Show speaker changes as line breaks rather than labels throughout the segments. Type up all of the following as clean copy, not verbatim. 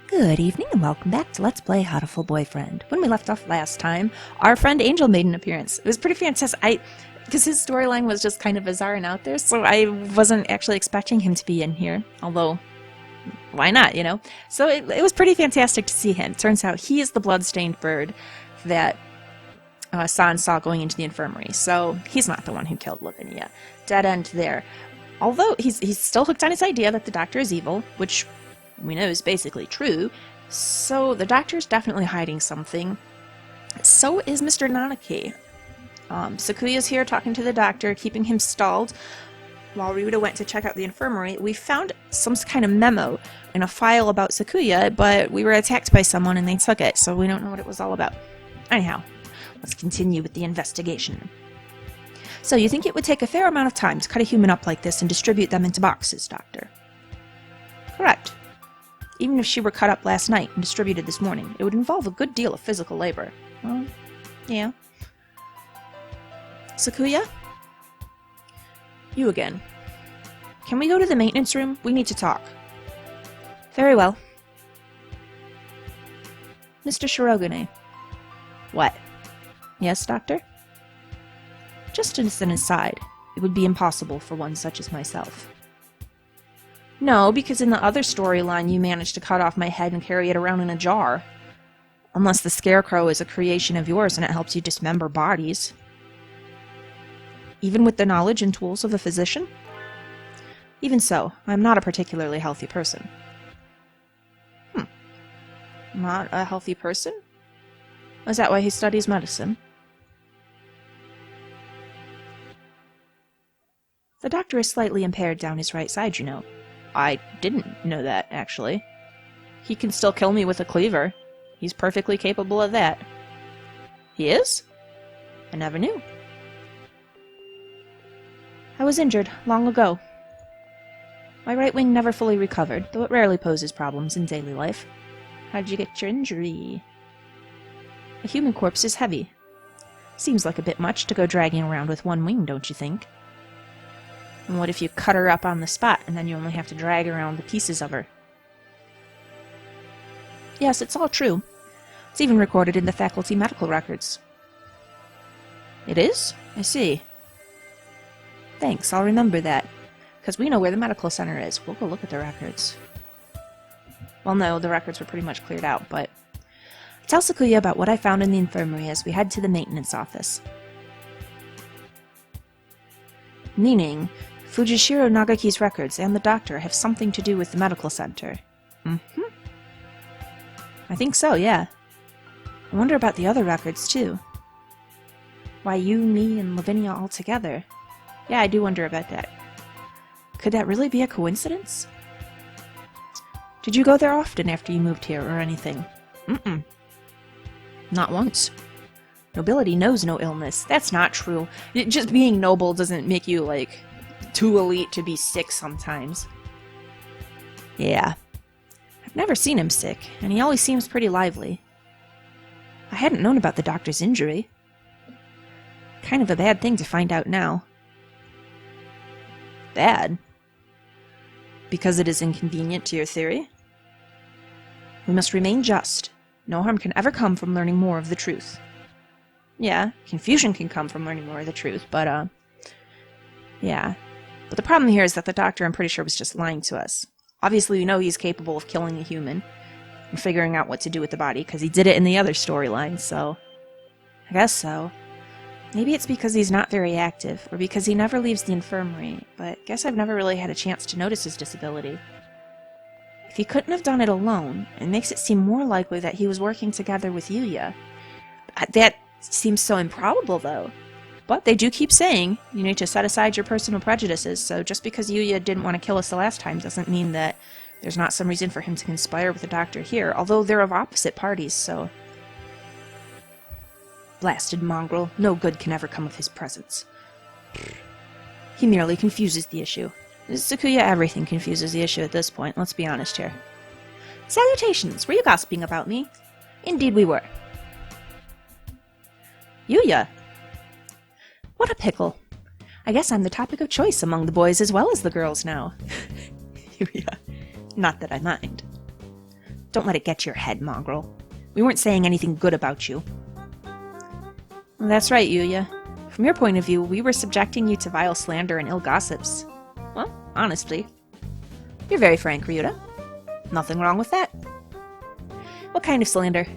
Good evening and welcome back to Let's Play Hatoful Boyfriend. When we left off last time, our friend Angel made an appearance. It was pretty fantastic. Because his storyline was just kind of bizarre and out there, so I wasn't actually expecting him to be in here. Although, why not, you know? So it was pretty fantastic to see him. Turns out he is the blood-stained bird that San saw going into the infirmary. So he's not the one who killed Lavinia. Dead end there. Although he's still hooked on his idea that the doctor is evil, which we know is basically true, so the doctor's definitely hiding something. So is Mr. Nageki. Sakuya's here talking to the doctor, keeping him stalled. While Ryouta went to check out the infirmary, we found some kind of memo in a file about Sakuya, but we were attacked by someone and they took it, so we don't know what it was all about. Anyhow, let's continue with the investigation. So you think it would take a fair amount of time to cut a human up like this and distribute them into boxes, Doctor? Correct. Even if she were cut up last night and distributed this morning, it would involve a good deal of physical labor. Well, yeah. Sakuya? You again. Can we go to the maintenance room? We need to talk. Very well. Mr. Shirogane. What? Yes, Doctor? Just as an aside, it would be impossible for one such as myself. No, because in the other storyline you managed to cut off my head and carry it around in a jar. Unless the Scarecrow is a creation of yours and it helps you dismember bodies. Even with the knowledge and tools of a physician? Even so, I am not a particularly healthy person. Not a healthy person? Is that why he studies medicine? The doctor is slightly impaired down his right side, you know. I didn't know that, actually. He can still kill me with a cleaver. He's perfectly capable of that. He is? I never knew. I was injured long ago. My right wing never fully recovered, though it rarely poses problems in daily life. How did you get your injury? A human corpse is heavy. Seems like a bit much to go dragging around with one wing, don't you think? And what if you cut her up on the spot, and then you only have to drag around the pieces of her? Yes, it's all true. It's even recorded in the faculty medical records. It is? I see. Thanks, I'll remember that. Because we know where the medical center is. We'll go look at the records. Well, no, the records were pretty much cleared out, but... Tell Sakuya about what I found in the infirmary as we head to the maintenance office. Meaning... Fujishiro Nageki's records and the doctor have something to do with the medical center. Mm-hmm. I think so, yeah. I wonder about the other records, too. Why you, me, and Lavinia all together? Yeah, I do wonder about that. Could that really be a coincidence? Did you go there often after you moved here, or anything? Mm-mm. Not once. Nobility knows no illness. That's not true. Just being noble doesn't make you, like... too elite to be sick sometimes. Yeah. I've never seen him sick, and he always seems pretty lively. I hadn't known about the doctor's injury. Kind of a bad thing to find out now. Bad? Because it is inconvenient to your theory? We must remain just. No harm can ever come from learning more of the truth. Yeah, confusion can come from learning more of the truth, but, yeah. But the problem here is that the doctor, I'm pretty sure, was just lying to us. Obviously, we know he's capable of killing a human and figuring out what to do with the body, because he did it in the other storyline, so... I guess so. Maybe it's because he's not very active, or because he never leaves the infirmary, but guess I've never really had a chance to notice his disability. If he couldn't have done it alone, it makes it seem more likely that he was working together with Yuuya. That seems so improbable, though. But they do keep saying you need to set aside your personal prejudices, so just because Yuuya didn't want to kill us the last time doesn't mean that there's not some reason for him to conspire with the doctor here, although they're of opposite parties, so... Blasted mongrel, no good can ever come of his presence. He merely confuses the issue. Sakuya, everything confuses the issue at this point, let's be honest here. Salutations! Were you gossiping about me? Indeed we were. Yuuya! What a pickle. I guess I'm the topic of choice among the boys as well as the girls now. Yuuya. Not that I mind. Don't let it get to your head, Mongrel. We weren't saying anything good about you. Well, that's right, Yuuya. From your point of view, we were subjecting you to vile slander and ill gossips. Well, honestly. You're very frank, Ryouta. Nothing wrong with that. What kind of slander?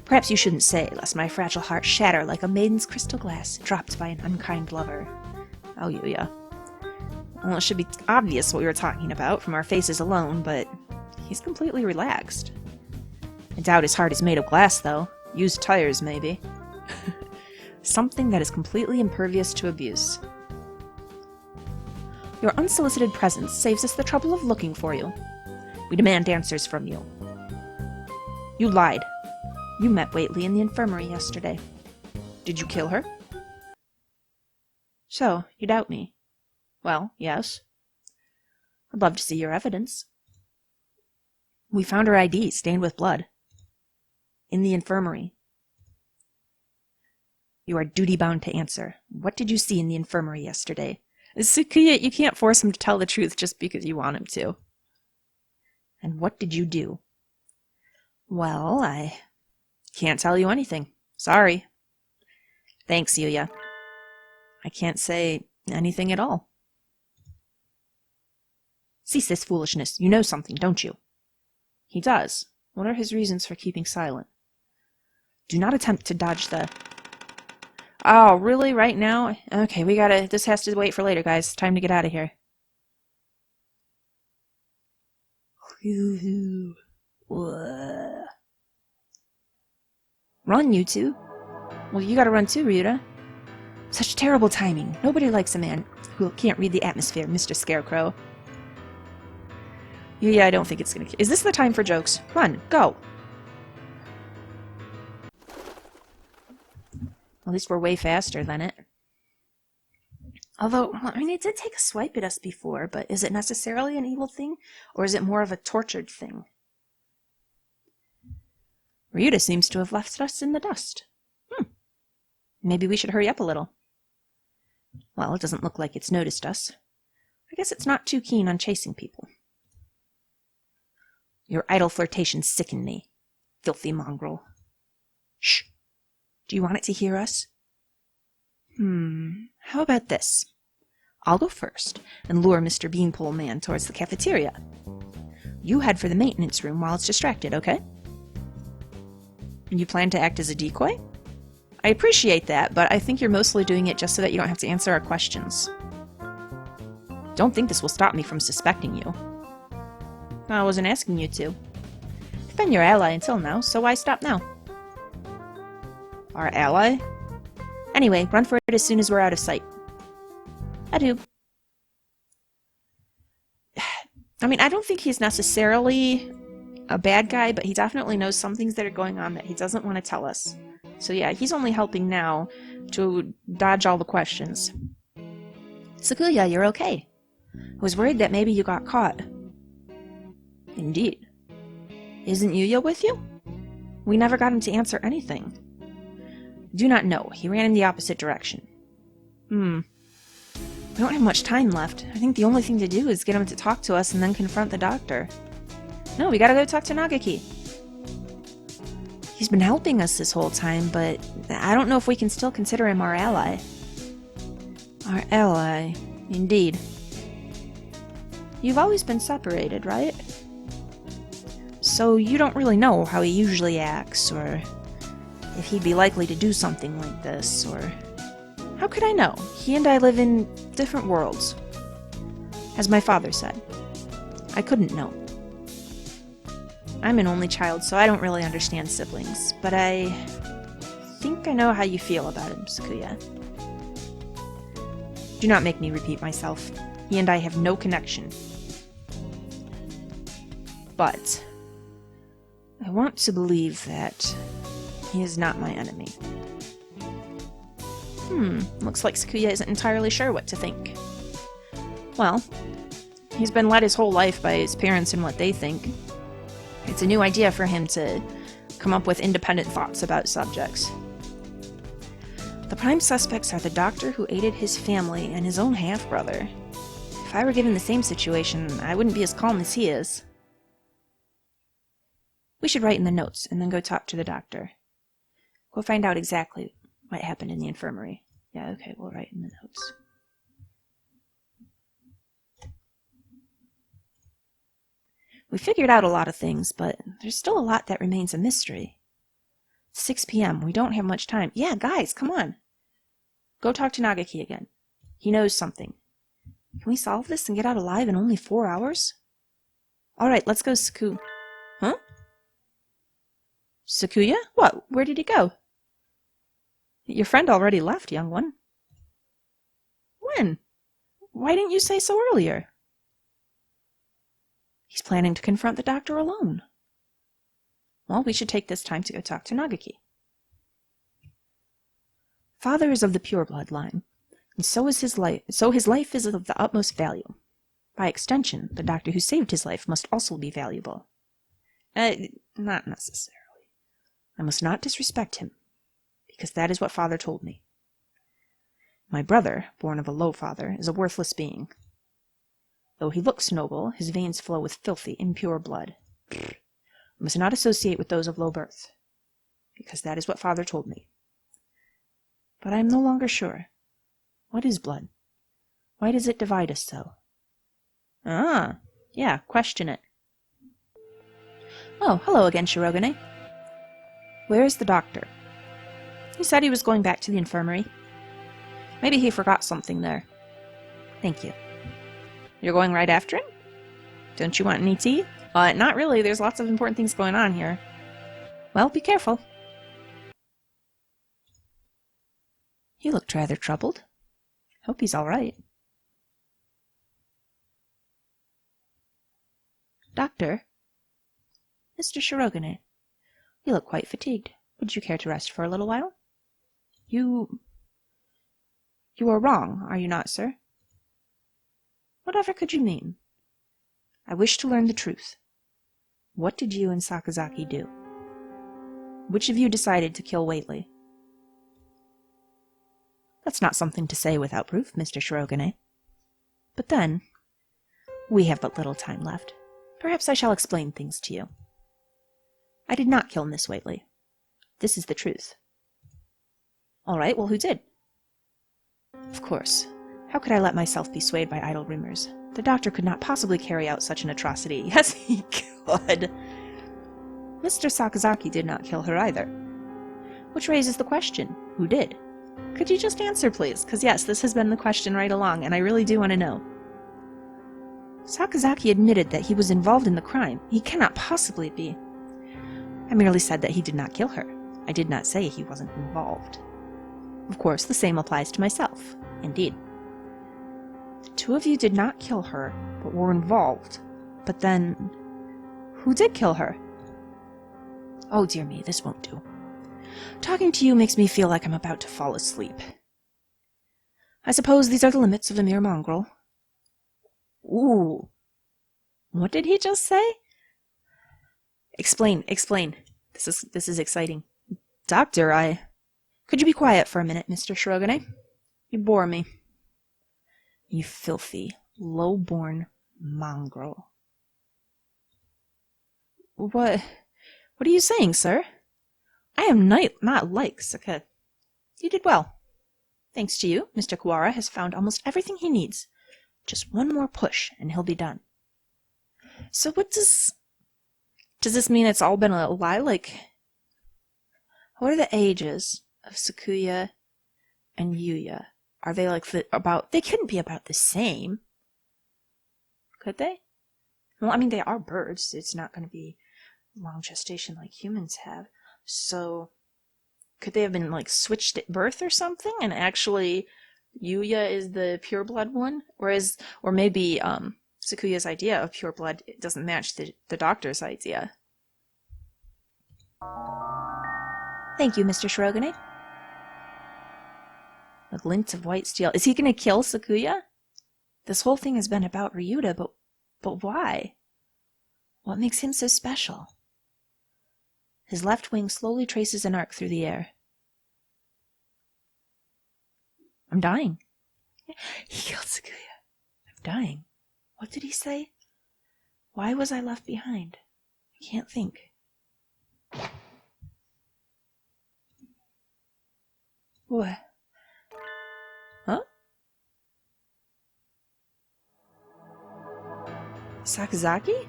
Perhaps you shouldn't say, lest my fragile heart shatter like a maiden's crystal glass dropped by an unkind lover. Oh, Yuuya. Well, it should be obvious what we were talking about from our faces alone, but he's completely relaxed. I doubt his heart is made of glass, though. Used tires, maybe. Something that is completely impervious to abuse. Your unsolicited presence saves us the trouble of looking for you. We demand answers from you. You lied. You met Waitley in the infirmary yesterday. Did you kill her? So, you doubt me? Well, yes. I'd love to see your evidence. We found her ID stained with blood. In the infirmary. You are duty-bound to answer. What did you see in the infirmary yesterday? Sakuya, you can't force him to tell the truth just because you want him to. And what did you do? Well, I can't tell you anything. Sorry. Thanks, Yuuya. I can't say anything at all. Cease this foolishness. You know something, don't you? He does. What are his reasons for keeping silent? Do not attempt to dodge the... Oh, really? Right now? Okay, this has to wait for later, guys. Time to get out of here. Run, you two. Well, you gotta run too, Ryouta. Such terrible timing. Nobody likes a man who can't read the atmosphere, Mr. Scarecrow. Yeah, I don't think it's gonna... Is this the time for jokes? Run, go! At least we're way faster than it. Although, I mean, it did take a swipe at us before, but is it necessarily an evil thing? Or is it more of a tortured thing? Ryouta seems to have left us in the dust. Maybe we should hurry up a little. Well, it doesn't look like it's noticed us. I guess it's not too keen on chasing people. Your idle flirtations sicken me, filthy mongrel. Shh. Do you want it to hear us? How about this? I'll go first and lure Mr. Beanpole Man towards the cafeteria. You head for the maintenance room while it's distracted, okay? You plan to act as a decoy? I appreciate that, but I think you're mostly doing it just so that you don't have to answer our questions. Don't think this will stop me from suspecting you. I wasn't asking you to. I've been your ally until now, so why stop now? Our ally? Anyway, run for it as soon as we're out of sight. Adieu. I mean, I don't think he's necessarily a bad guy, but he definitely knows some things that are going on that he doesn't want to tell us. So yeah, he's only helping now to dodge all the questions. Sakuya, you're okay. I was worried that maybe you got caught. Indeed. Isn't Yuuya with you? We never got him to answer anything. Do not know. He ran in the opposite direction. We don't have much time left. I think the only thing to do is get him to talk to us and then confront the doctor. No, we gotta go talk to Nageki. He's been helping us this whole time, but I don't know if we can still consider him our ally. Our ally, indeed. You've always been separated, right? So you don't really know how he usually acts, or if he'd be likely to do something like this, or... How could I know? He and I live in different worlds. As my father said. I couldn't know. I'm an only child, so I don't really understand siblings, but I think I know how you feel about him, Sakuya. Do not make me repeat myself. He and I have no connection. But I want to believe that he is not my enemy. Looks like Sakuya isn't entirely sure what to think. Well, he's been led his whole life by his parents and what they think. It's a new idea for him to come up with independent thoughts about subjects. The prime suspects are the doctor who aided his family and his own half-brother. If I were given the same situation, I wouldn't be as calm as he is. We should write in the notes and then go talk to the doctor. We'll find out exactly what happened in the infirmary. Yeah, okay, we'll write in the notes. We figured out a lot of things, but there's still a lot that remains a mystery. 6 p.m. We don't have much time. Yeah, guys, come on. Go talk to Nageki again. He knows something. Can we solve this and get out alive in only 4 hours? All right, let's go, Saku. Huh? Sakuya? What? Where did he go? Your friend already left, young one. When? Why didn't you say so earlier? He's planning to confront the doctor alone. Well, we should take this time to go talk to Nageki. Father is of the pure blood line, and so is his life. So his life is of the utmost value. By extension, the doctor who saved his life must also be valuable. Not necessarily. I must not disrespect him, because that is what Father told me. My brother, born of a low father, is a worthless being. Though he looks noble, his veins flow with filthy, impure blood. I must not associate with those of low birth, because that is what Father told me. But I am no longer sure. What is blood? Why does it divide us so? Ah, yeah, question it. Oh, hello again, Shirogane. Where is the doctor? He said he was going back to the infirmary. Maybe he forgot something there. Thank you. You're going right after him? Don't you want any tea? Not really. There's lots of important things going on here. Well, be careful. He looked rather troubled. Hope he's all right. Doctor? Mr. Shirogane, you look quite fatigued. Would you care to rest for a little while? You are wrong, are you not, sir? Whatever could you mean? I wish to learn the truth. What did you and Sakazaki do? Which of you decided to kill Whately? That's not something to say without proof, Mr. Shirogane. But then, we have but little time left. Perhaps I shall explain things to you. I did not kill Miss Whately. This is the truth. All right, well, who did? Of course. How could I let myself be swayed by idle rumors? The doctor could not possibly carry out such an atrocity. Yes, he could. Mr. Sakazaki did not kill her either. Which raises the question, who did? Could you just answer, please? Because yes, this has been the question right along, and I really do want to know. Sakazaki admitted that he was involved in the crime. He cannot possibly be. I merely said that he did not kill her. I did not say he wasn't involved. Of course, the same applies to myself. Indeed. The two of you did not kill her, but were involved. But then, who did kill her? Oh dear me, this won't do. Talking to you makes me feel like I'm about to fall asleep. I suppose these are the limits of a mere mongrel. Ooh. What did he just say? Explain. This is exciting. Doctor, Could you be quiet for a minute, Mr. Shirogane? You bore me. You filthy, low-born mongrel. What are you saying, sir? I am not like Saka. You did well. Thanks to you, Mr. Kuwara has found almost everything he needs. Just one more push, and he'll be done. So what does this mean it's all been a lie? Like, what are the ages of Sakuya and Yuuya? Are they like they couldn't be about the same. Could they? Well, I mean, they are birds. It's not going to be long gestation like humans have. So, could they have been like switched at birth or something? And actually, Yuuya is the pure blood one? Or maybe Sakuya's idea of pure blood doesn't match the doctor's idea. Thank you, Mr. Shirogane. A glint of white steel. Is he going to kill Sakuya? This whole thing has been about Ryouta, but why? What makes him so special? His left wing slowly traces an arc through the air. I'm dying. He killed Sakuya. I'm dying. What did he say? Why was I left behind? I can't think. What? Huh? Sakazaki?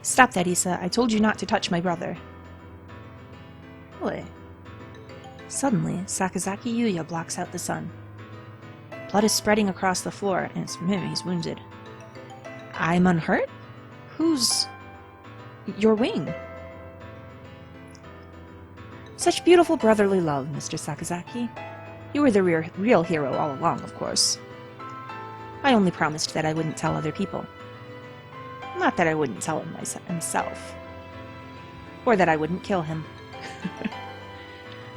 Stop that, Issa. I told you not to touch my brother. Boy. Suddenly, Sakazaki Yuuya blocks out the sun. Blood is spreading across the floor, and it's from him. He's wounded. I'm unhurt? Who's... your wing? Such beautiful brotherly love, Mr. Sakazaki. You were the real hero all along, of course. I only promised that I wouldn't tell other people. Not that I wouldn't tell him himself. Or that I wouldn't kill him.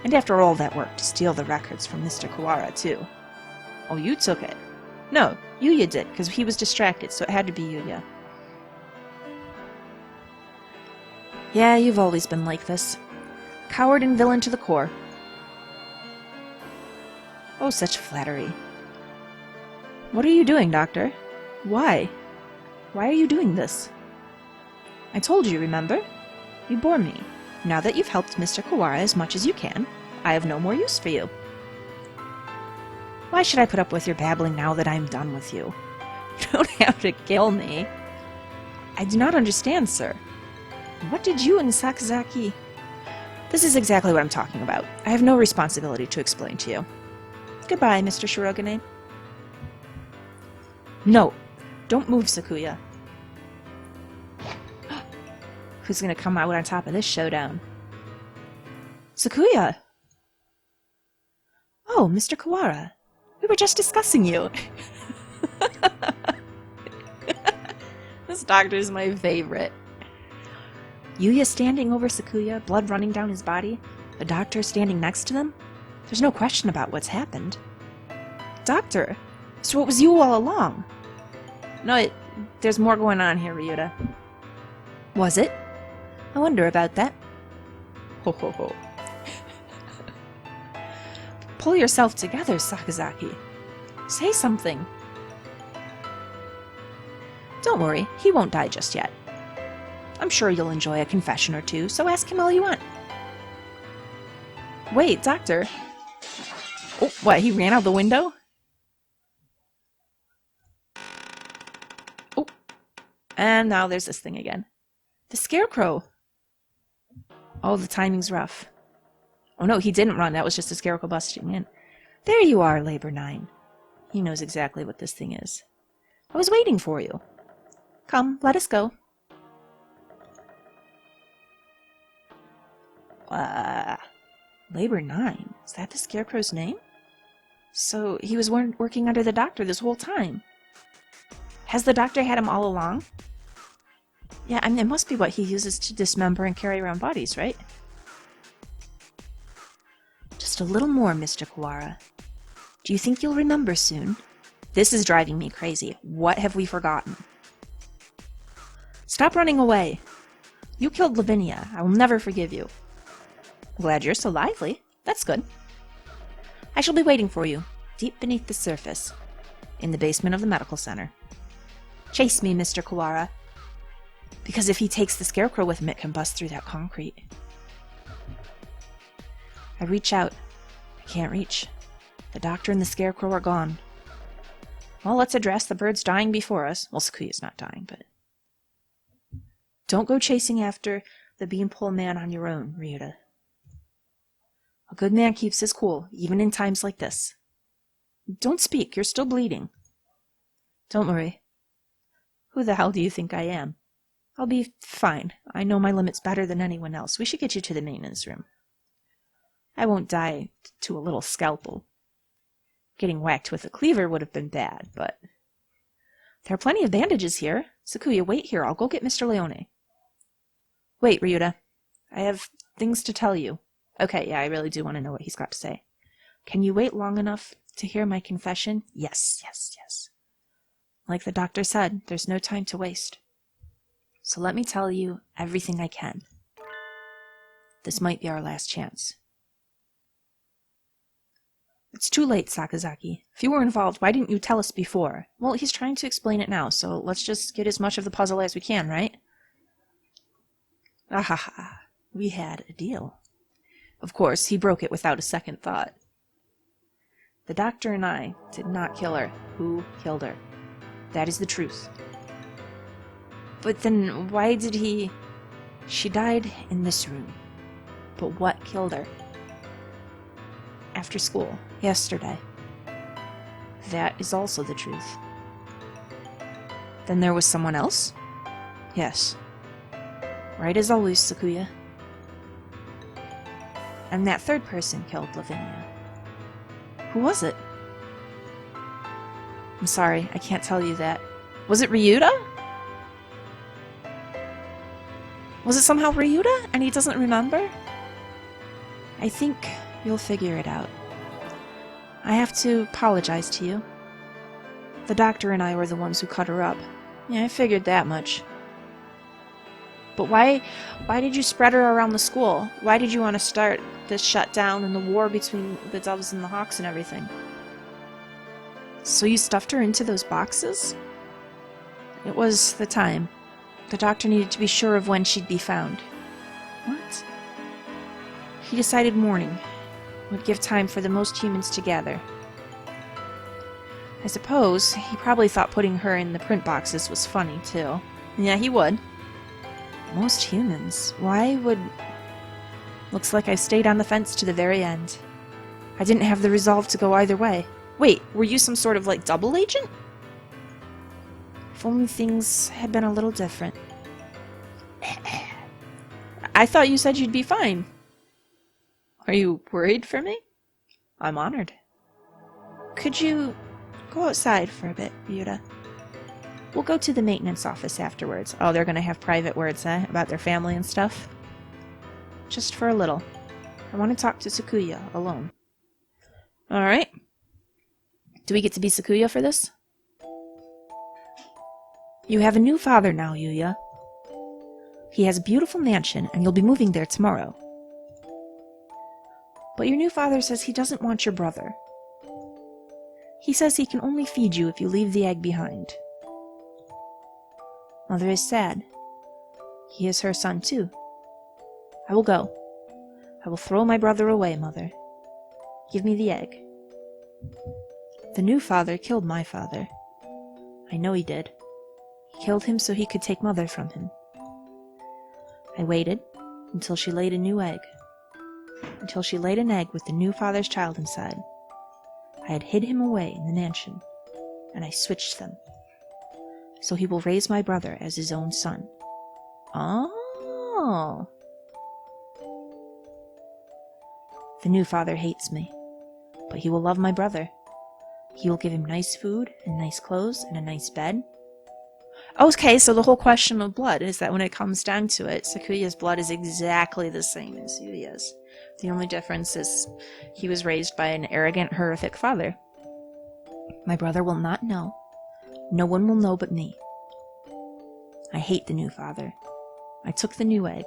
And after all that work to steal the records from Mr. Kawara, too. Oh, you took it. No, Yuuya did, because he was distracted, so it had to be Yuuya. Yeah, you've always been like this. Coward and villain to the core. Oh, such flattery. What are you doing, Doctor? Why? Why are you doing this? I told you, remember? You bore me. Now that you've helped Mr. Kawara as much as you can, I have no more use for you. Why should I put up with your babbling now that I'm done with you? You don't have to kill me. I do not understand, sir. What did you and Sakazaki... This is exactly what I'm talking about. I have no responsibility to explain to you. Goodbye, Mr. Shirogane. No, don't move, Sakuya. Who's gonna come out on top of this showdown? Sakuya! Oh, Mr. Kawara. We were just discussing you. This doctor is my favorite. Yuuya standing over Sakuya, blood running down his body. The doctor standing next to them. There's no question about what's happened. Doctor, so it was you all along. No, there's more going on here, Ryouta. Was it? I wonder about that. Ho ho ho. Pull yourself together, Sakazaki. Say something. Don't worry, he won't die just yet. I'm sure you'll enjoy a confession or two, so ask him all you want. Wait, Doctor. Oh, what, he ran out the window? Oh, and now there's this thing again. The Scarecrow. Oh, the timing's rough. Oh no, he didn't run, that was just the Scarecrow busting in. There you are, Labor 9. He knows exactly what this thing is. I was waiting for you. Come, let us go. Labor 9? Is that the Scarecrow's name? So he was working under the Doctor this whole time. Has the Doctor had him all along? Yeah, I mean, it must be what he uses to dismember and carry around bodies, right? Just a little more, Mr. Kawara. Do you think you'll remember soon? This is driving me crazy. What have we forgotten? Stop running away. You killed Lavinia. I will never forgive you. Glad you're so lively. That's good. I shall be waiting for you, deep beneath the surface, in the basement of the medical center. Chase me, Mr. Kawara. Because if he takes the Scarecrow with him, it can bust through that concrete. I reach out. I can't reach. The Doctor and the Scarecrow are gone. Well, let's address the birds dying before us. Well, Sakuya's not dying, but... Don't go chasing after the beanpole man on your own, Ryouta. A good man keeps his cool, even in times like this. Don't speak, you're still bleeding. Don't worry. Who the hell do you think I am? I'll be fine. I know my limits better than anyone else. We should get you to the maintenance room. I won't die to a little scalpel. Getting whacked with a cleaver would have been bad, but... There are plenty of bandages here. Sakuya, wait here. I'll go get Mr. Leone. Wait, Ryouta. I have things to tell you. Okay, yeah, I really do want to know what he's got to say. Can you wait long enough to hear my confession? Yes, yes, yes. Like the Doctor said, there's no time to waste. So let me tell you everything I can. This might be our last chance. It's too late, Sakazaki. If you were involved, why didn't you tell us before? Well, he's trying to explain it now, so let's just get as much of the puzzle as we can, right? Ahaha. We had a deal. Of course, he broke it without a second thought. The doctor and I did not kill her. Who killed her? That is the truth. But then why did he... She died in this room. But what killed her? After school, yesterday. That is also the truth. Then there was someone else? Yes. Right as always, Sakuya. And that third person killed Lavinia. Who was it? I'm sorry, I can't tell you that. Was it Ryouta? Was it somehow Ryouta and he doesn't remember? I think you'll figure it out. I have to apologize to you. The doctor and I were the ones who cut her up. Yeah, I figured that much. But why did you spread her around the school? Why did you want to start this shutdown and the war between the Doves and the Hawks and everything? So you stuffed her into those boxes? It was the time. The doctor needed to be sure of when she'd be found. What? He decided morning would give time for the most humans to gather. I suppose he probably thought putting her in the print boxes was funny, too. Yeah, he would. Most humans? Why would... Looks like I stayed on the fence to the very end. I didn't have the resolve to go either way. Wait, were you some sort of, like, double agent? If only things had been a little different. I thought you said you'd be fine. Are you worried for me? I'm honored. Could you go outside for a bit, Ryouta? We'll go to the maintenance office afterwards. Oh, they're gonna have private words, eh? About their family and stuff? Just for a little. I want to talk to Sakuya alone. Alright. Do we get to be Sakuya for this? You have a new father now, Yuuya. He has a beautiful mansion, and you'll be moving there tomorrow. But your new father says he doesn't want your brother. He says he can only feed you if you leave the egg behind. Mother is sad. He is her son, too. I will go. I will throw my brother away, Mother. Give me the egg. The new father killed my father. I know he did. He killed him so he could take Mother from him. I waited until she laid a new egg. Until she laid an egg with the new father's child inside. I had hid him away in the mansion, and I switched them. So he will raise my brother as his own son. Oh. The new father hates me, but he will love my brother. He will give him nice food and nice clothes and a nice bed. Okay, so the whole question of blood is that when it comes down to it, Sakuya's blood is exactly the same as Yuuya's. The only difference is he was raised by an arrogant, horrific father. My brother will not know. No one will know but me. I hate the new father. I took the new egg,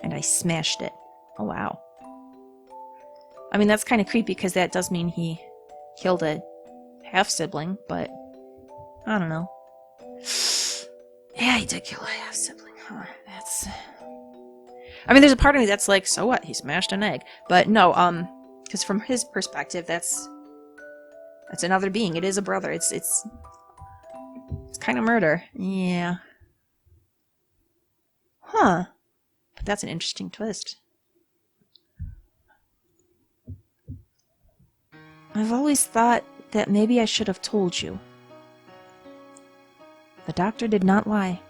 and I smashed it. Oh, wow. I mean, that's kind of creepy, because that does mean he killed a half-sibling, but I don't know. Yeah, he did kill a half-sibling, huh? That's... I mean, there's a part of me that's like, so what? He smashed an egg. But no, because from his perspective, that's another being. It is a brother. It's kind of murder. Yeah. Huh. But that's an interesting twist. I've always thought that maybe I should have told you. The doctor did not lie.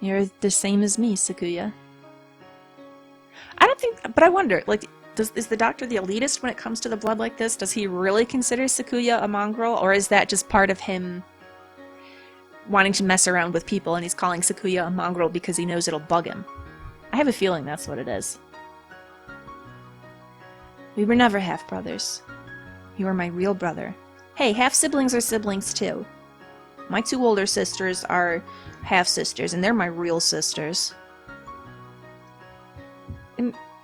You're the same as me, Sakuya. I don't think, but I wonder, like, is the doctor the elitist when it comes to the blood like this? Does he really consider Sakuya a mongrel, or is that just part of him wanting to mess around with people and he's calling Sakuya a mongrel because he knows it'll bug him? I have a feeling that's what it is. We were never half-brothers. You are my real brother. Hey, half-siblings are siblings too. My two older sisters are half-sisters, and they're my real sisters.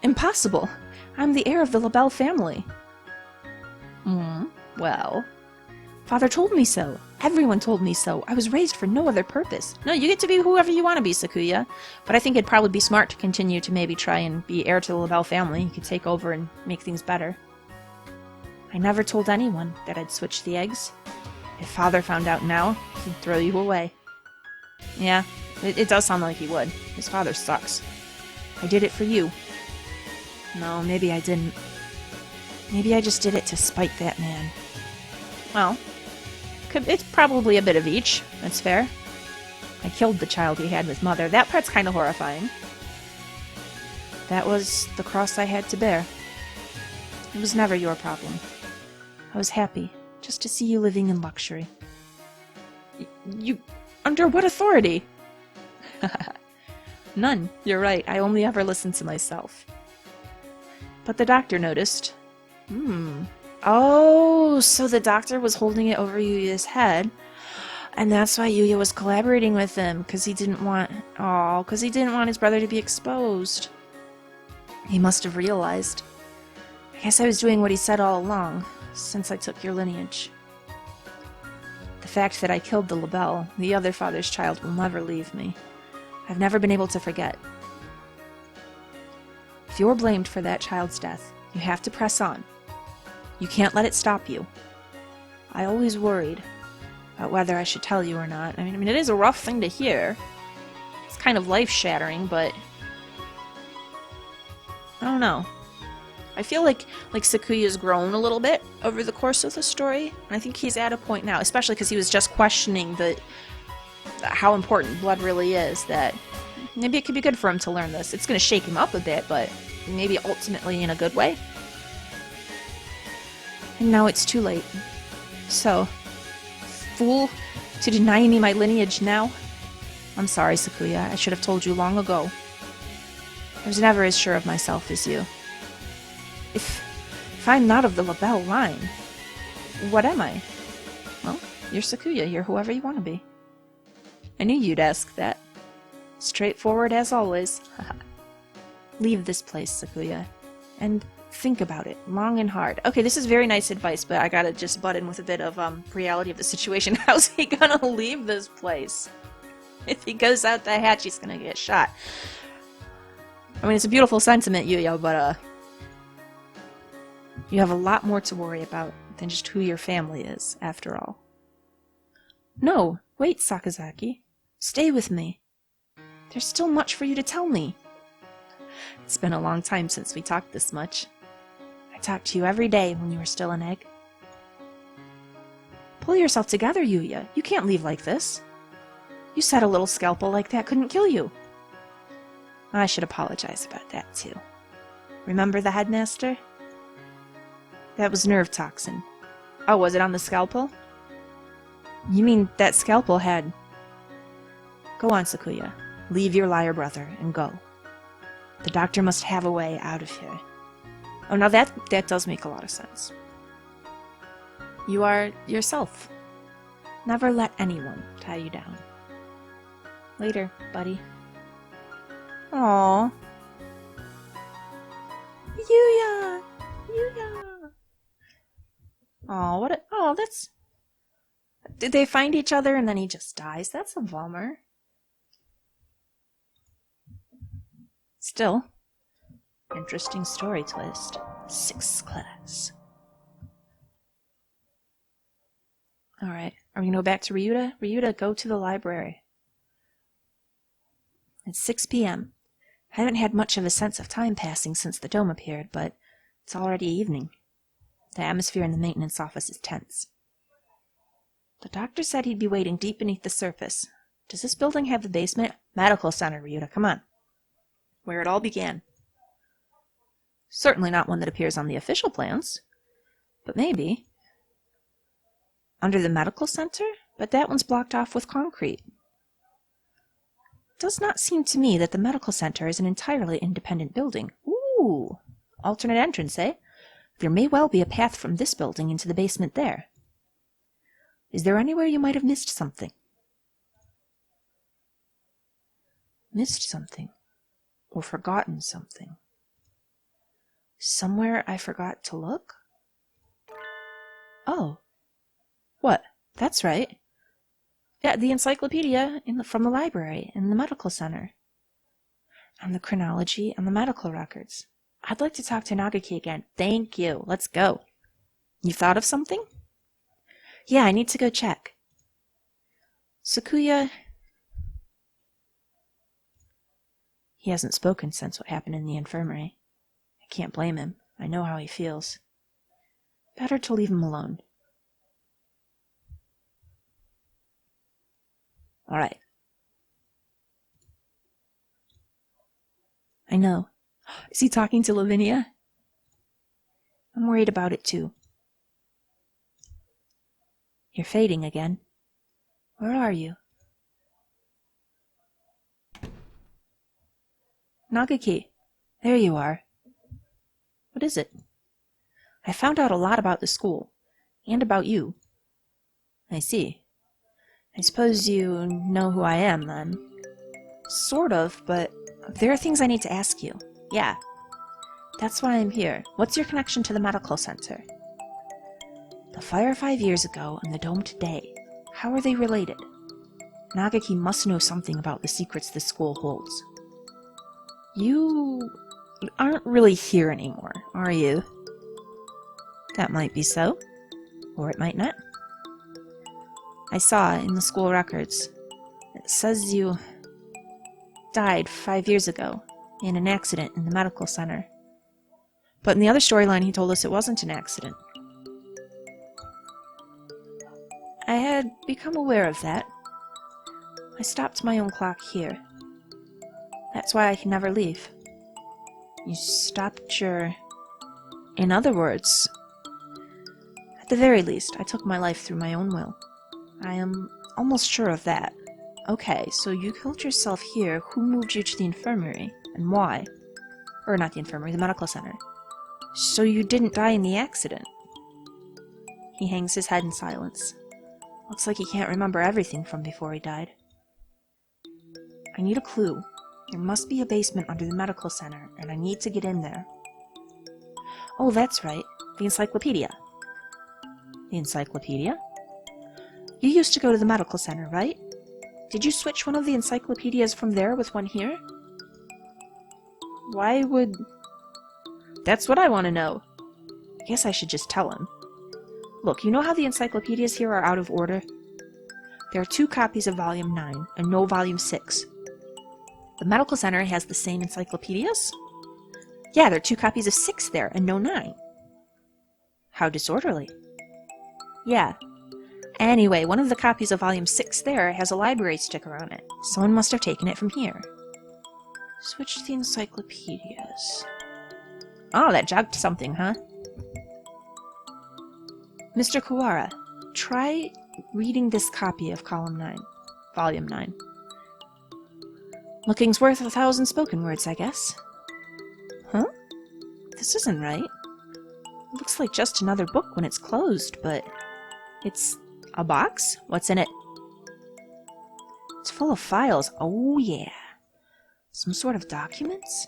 Impossible. I'm the heir of the LaBelle family. Well, Father told me so. Everyone told me so. I was raised for no other purpose. No, you get to be whoever you want to be, Sakuya. But I think it'd probably be smart to continue to maybe try and be heir to the LaBelle family. You could take over and make things better. I never told anyone that I'd switch the eggs. If Father found out now, he'd throw you away. Yeah, it does sound like he would. His father sucks. I did it for you. No, maybe I didn't. Maybe I just did it to spite that man. Well, it's probably a bit of each. That's fair. I killed the child he had with Mother. That part's kind of horrifying. That was the cross I had to bear. It was never your problem. I was happy just to see you living in luxury. You... under what authority? None. You're right. I only ever listen to myself. But the doctor noticed. Oh, so the doctor was holding it over Yuuya's head, and that's why Yuuya was collaborating with him, because he didn't want his brother to be exposed. He must have realized. I guess I was doing what he said all along, since I took your lineage. The fact that I killed the LaBelle, the other father's child, will never leave me. I've never been able to forget. If you're blamed for that child's death, you have to press on. You can't let it stop you. I always worried about whether I should tell you or not. I mean, it is a rough thing to hear. It's kind of life-shattering, but... I don't know. I feel like Sakuya's grown a little bit over the course of the story. And I think he's at a point now, especially because he was just questioning how important blood really is, that maybe it could be good for him to learn this. It's going to shake him up a bit, but maybe ultimately in a good way. And now it's too late. So, fool, to deny me my lineage now? I'm sorry, Sakuya. I should have told you long ago. I was never as sure of myself as you. If I'm not of the LaBelle line, what am I? Well, you're Sakuya. You're whoever you want to be. I knew you'd ask that. Straightforward as always. Leave this place, Sakuya, and think about it long and hard. Okay, this is very nice advice, but I gotta just butt in with a bit of reality of the situation. How's he gonna leave this place? If he goes out the hatch, he's gonna get shot. I mean, it's a beautiful sentiment, Yuuya, but you have a lot more to worry about than just who your family is, after all. No, wait, Sakazaki. Stay with me. There's still much for you to tell me. It's been a long time since we talked this much. I talked to you every day when you were still an egg. Pull yourself together, Yuuya. You can't leave like this. You said a little scalpel like that couldn't kill you. I should apologize about that, too. Remember the headmaster? That was nerve toxin. Oh, was it on the scalpel? You mean that scalpel had... Go on, Sakuya. Leave your liar brother and go. The doctor must have a way out of here. Oh, now that does make a lot of sense. You are yourself. Never let anyone tie you down. Later, buddy. Aww. Yuuya! Yuuya! Aw, what a... Oh, that's... Did they find each other and then he just dies? That's a bummer. Still, interesting story twist. 6th class. Alright, are we gonna go back to Ryouta? Ryouta, go to the library. It's 6 p.m. I haven't had much of a sense of time passing since the dome appeared, but it's already evening. The atmosphere in the maintenance office is tense. The doctor said he'd be waiting deep beneath the surface. Does this building have the basement? Medical center, Ryouta, come on. Where it all began. Certainly not one that appears on the official plans. But maybe. Under the medical center? But that one's blocked off with concrete. It does not seem to me that the medical center is an entirely independent building. Ooh! Alternate entrance, eh? There may well be a path from this building into the basement there. Is there anywhere you might have missed something? Missed something? Or forgotten something? Somewhere I forgot to look? Oh. What? That's right. Yeah, the encyclopedia from the library in the medical center. And the chronology and the medical records. I'd like to talk to Nageki again. Thank you. Let's go. You thought of something? Yeah, I need to go check. Sakuya... He hasn't spoken since what happened in the infirmary. I can't blame him. I know how he feels. Better to leave him alone. All right. I know. Is he talking to Lavinia? I'm worried about it too. You're fading again. Where are you? Nageki, there you are. What is it? I found out a lot about the school, and about you. I see. I suppose you know who I am, then. Sort of, but there are things I need to ask you. Yeah. That's why I'm here. What's your connection to the medical center? The fire 5 years ago and the dome today. How are they related? Nageki must know something about the secrets this school holds. You aren't really here anymore, are you? That might be so, or it might not. I saw in the school records. It says you died 5 years ago in an accident in the medical center. But in the other storyline, he told us it wasn't an accident. I had become aware of that. I stopped my own clock here. That's why I can never leave. You stopped your... In other words, at the very least, I took my life through my own will. I am almost sure of that. Okay, so you killed yourself here. Who moved you to the infirmary, and why? Or not the infirmary, the medical center. So you didn't die in the accident. He hangs his head in silence. Looks like he can't remember everything from before he died. I need a clue. There must be a basement under the medical center, and I need to get in there. Oh, that's right. The encyclopedia. The encyclopedia? You used to go to the medical center, right? Did you switch one of the encyclopedias from there with one here? Why would... That's what I want to know. I guess I should just tell him. Look, you know how the encyclopedias here are out of order? There are 2 copies of Volume 9 and no Volume 6. The medical center has the same encyclopedias? Yeah, there are 2 copies of 6 there and no 9. How disorderly. Yeah. Anyway, one of the copies of Volume 6 there has a library sticker on it. Someone must have taken it from here. Switch the encyclopedias. Oh, that jogged something, huh? Mr. Kawara, try reading this copy of Column 9, Volume 9. Looking's worth 1,000 spoken words, I guess. Huh? This isn't right. It looks like just another book when it's closed, but... It's a box? What's in it? It's full of files. Oh, yeah. Some sort of documents?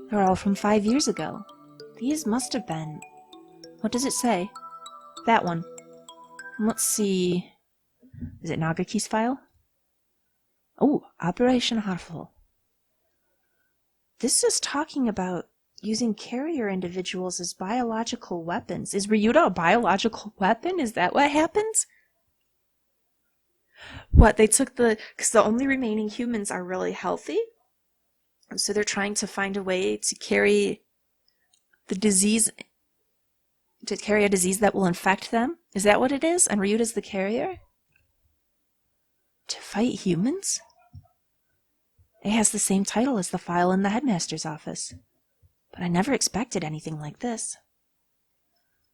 They're all from 5 years ago. These must have been... What does it say? That one. Let's see... Is it Nageki's file? Oh, Operation Hatoful. This is talking about using carrier individuals as biological weapons. Is Ryouta a biological weapon? Is that what happens? What, they took the... Because the only remaining humans are really healthy? So they're trying to find a way to carry the disease... To carry a disease that will infect them? Is that what it is? And Ryuta's the carrier? To fight humans? It has the same title as the file in the headmaster's office. But I never expected anything like this.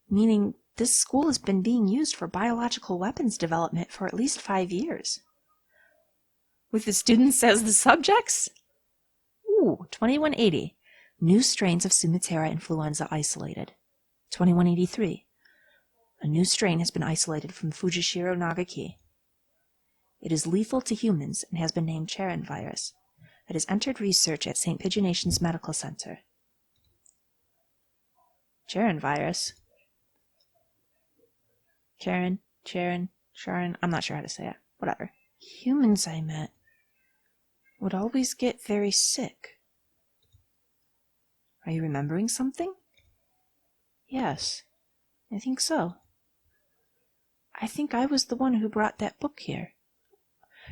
Meaning, this school has been being used for biological weapons development for at least 5 years. With the students as the subjects? Ooh, 2180. New strains of Sumatera influenza isolated. 2183. A new strain has been isolated from Fujishiro Nageki. It is lethal to humans and has been named Charon virus. It has entered research at St. Pigeonation's Medical Center. Charon virus? Charon, I'm not sure how to say it. Whatever. Humans I met would always get very sick. Are you remembering something? Yes, I think so. I think I was the one who brought that book here.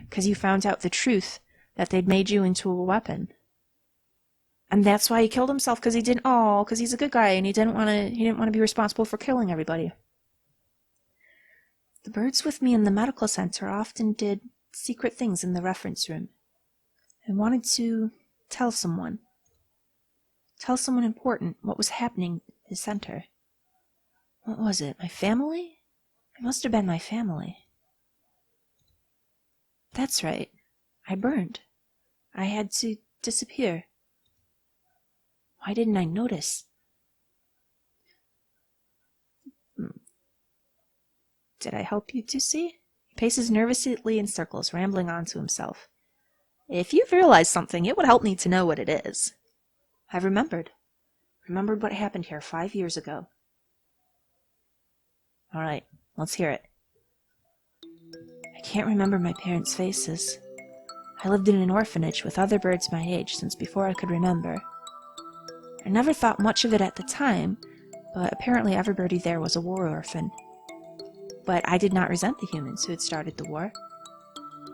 'Cause you found out the truth that they'd made you into a weapon. And that's why he killed himself, because he's a good guy and he didn't want to be responsible for killing everybody. The birds with me in the medical center often did secret things in the reference room. I wanted to tell someone important what was happening in the center. What was it? My family? It must have been my family. That's right. I burned. I had to disappear. Why didn't I notice? Did I help you to see? He paces nervously in circles, rambling on to himself. If you've realized something, it would help me to know what it is. I've remembered. Remembered what happened here 5 years ago. All right, let's hear it. I can't remember my parents' faces. I lived in an orphanage with other birds my age since before I could remember. I never thought much of it at the time, but apparently everybody there was a war orphan. But I did not resent the humans who had started the war.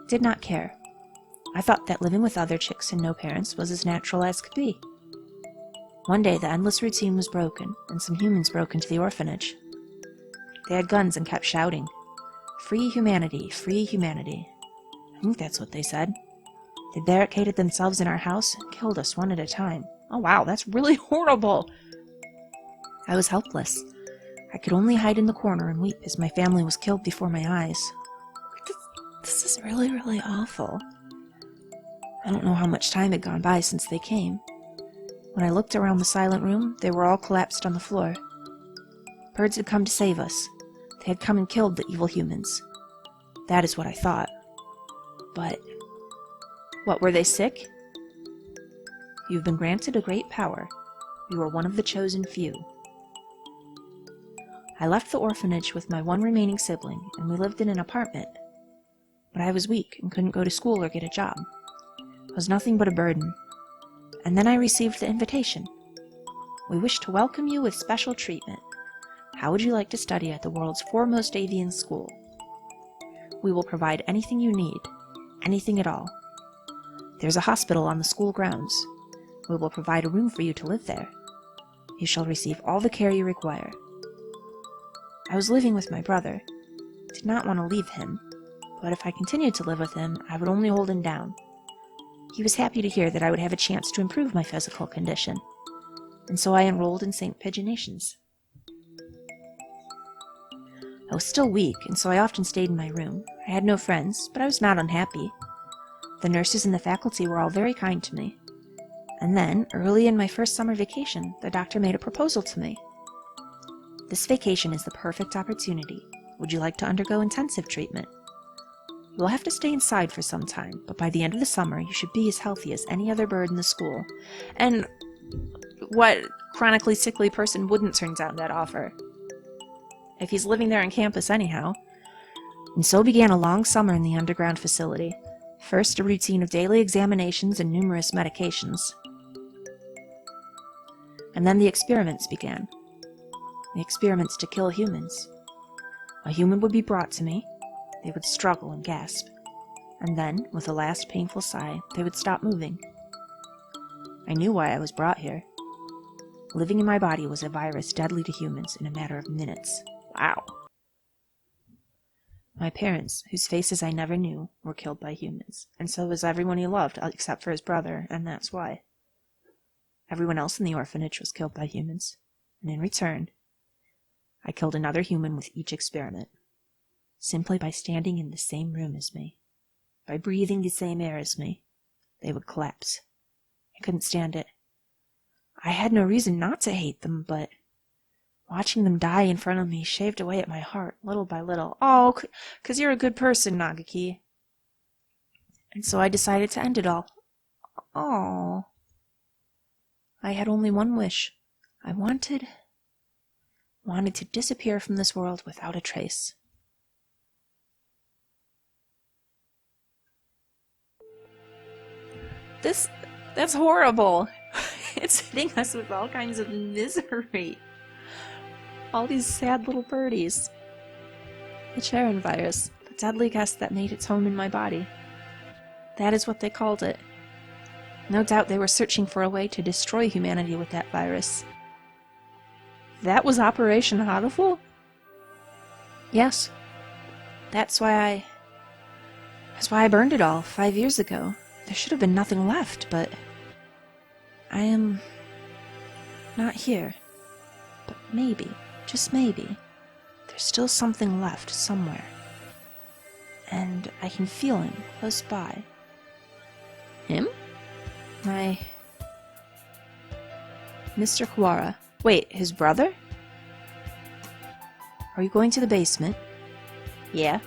Did not care. I thought that living with other chicks and no parents was as natural as could be. One day the endless routine was broken, and some humans broke into the orphanage. They had guns and kept shouting, "Free humanity, free humanity." I think that's what they said. They barricaded themselves in our house and killed us one at a time. Oh wow, that's really horrible! I was helpless. I could only hide in the corner and weep as my family was killed before my eyes. This is really, really awful. I don't know how much time had gone by since they came. When I looked around the silent room, they were all collapsed on the floor. Birds had come to save us. They had come and killed the evil humans. That is what I thought. But what, were they sick? You've been granted a great power. You are one of the chosen few. I left the orphanage with my one remaining sibling, and we lived in an apartment. But I was weak and couldn't go to school or get a job. I was nothing but a burden. And then I received the invitation. We wish to welcome you with special treatment. How would you like to study at the world's foremost avian school? We will provide anything you need, anything at all. There's a hospital on the school grounds. We will provide a room for you to live there. You shall receive all the care you require. I was living with my brother. Did not want to leave him, but if I continued to live with him, I would only hold him down. He was happy to hear that I would have a chance to improve my physical condition, and so I enrolled in St. Pigeonations. I was still weak, and so I often stayed in my room. I had no friends, but I was not unhappy. The nurses and the faculty were all very kind to me. And then, early in my first summer vacation, the doctor made a proposal to me. This vacation is the perfect opportunity. Would you like to undergo intensive treatment? You will have to stay inside for some time, but by the end of the summer, you should be as healthy as any other bird in the school. And what chronically sickly person wouldn't turn down that offer? If he's living there on campus anyhow. And so began a long summer in the underground facility. First, a routine of daily examinations and numerous medications. And then the experiments began. The experiments to kill humans. A human would be brought to me. They would struggle and gasp. And then, with a last painful sigh, they would stop moving. I knew why I was brought here. Living in my body was a virus deadly to humans in a matter of minutes. Wow. My parents, whose faces I never knew, were killed by humans, and so was everyone he loved, except for his brother, and that's why. Everyone else in the orphanage was killed by humans, and in return, I killed another human with each experiment, simply by standing in the same room as me, by breathing the same air as me. They would collapse. I couldn't stand it. I had no reason not to hate them, but watching them die in front of me shaved away at my heart, little by little. Oh, 'cause you're a good person, Nageki. And so I decided to end it all. Oh. I had only one wish. I wanted to disappear from this world without a trace. That's horrible. It's hitting us with all kinds of misery. All these sad little birdies. The Charon virus, the deadly guest that made its home in my body. That is what they called it. No doubt they were searching for a way to destroy humanity with that virus. That was Operation Hatoful? Yes. That's why I burned it all 5 years ago. There should have been nothing left, but I am not here. But maybe, just maybe, there's still something left somewhere. And I can feel him close by. Him? My Mr. Kawara. Wait, his brother? Are you going to the basement? Yeah.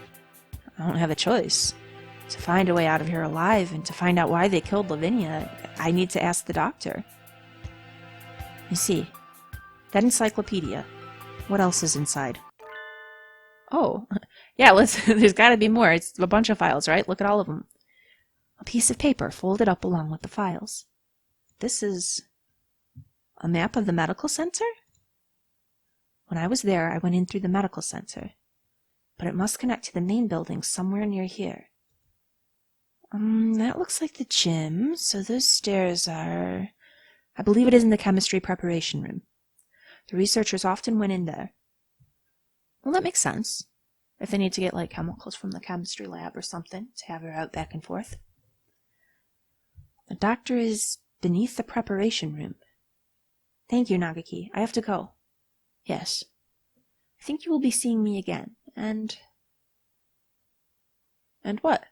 I don't have a choice. To find a way out of here alive and to find out why they killed Lavinia, I need to ask the doctor. You see, that encyclopedia. What else is inside? Oh, yeah, there's gotta be more. It's a bunch of files, right? Look at all of them. A piece of paper folded up along with the files. This is a map of the medical center? When I was there, I went in through the medical center. But it must connect to the main building somewhere near here. That looks like the gym, so those stairs are... I believe it is in the chemistry preparation room. The researchers often went in there. Well, that makes sense. If they need to get, like, chemicals from the chemistry lab or something to have her out back and forth. The doctor is beneath the preparation room. Thank you, Nageki. I have to go. Yes. I think you will be seeing me again, and what?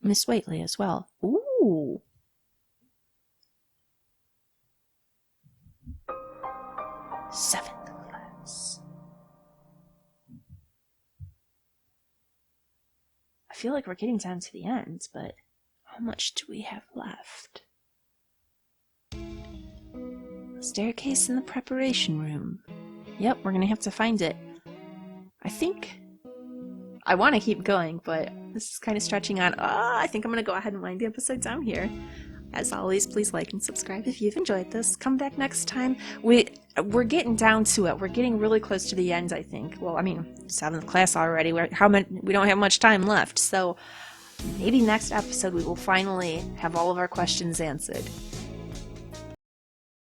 Miss Whately as well. Ooh. Seventh class. I feel like we're getting down to the end, but how much do we have left? A staircase in the preparation room. Yep, we're gonna have to find it. I think I want to keep going, but this is kind of stretching on. I think I'm going to go ahead and wind the episode down here. As always, please like and subscribe if you've enjoyed this. Come back next time. We're getting down to it. We're getting really close to the end, I think. Well, I mean, 7th class already. We don't have much time left, so maybe next episode we will finally have all of our questions answered.